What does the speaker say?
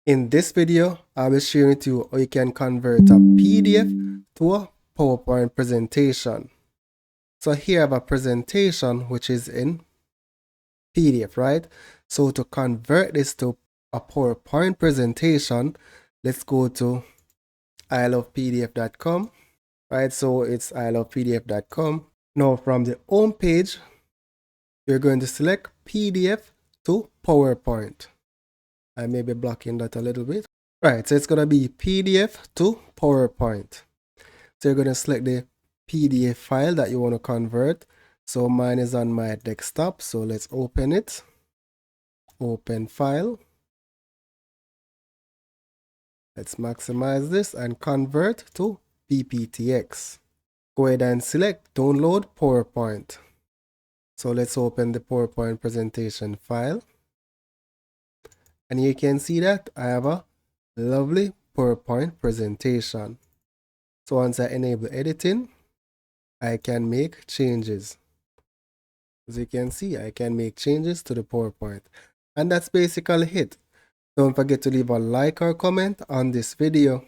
In this video, I will share with you how you can convert a PDF to a PowerPoint presentation. So here I have a presentation which is in PDF, right? So to convert this to a PowerPoint presentation, let's go to ilovepdf.com, right? So it's ilovepdf.com. Now from the home page, you're going to select PDF to PowerPoint. I may be blocking that a little bit. Right, so it's going to be PDF to PowerPoint. So you're going to select the PDF file that you want to convert. So mine is on my desktop. So let's open it. Open file. Let's maximize this and convert to PPTX. Go ahead and select download PowerPoint. So let's open the PowerPoint presentation file. And you can see that I have a lovely PowerPoint presentation. So once I enable editing, I can make changes. As you can see, I can make changes to the PowerPoint. And that's basically it. Don't forget to leave a like or comment on this video.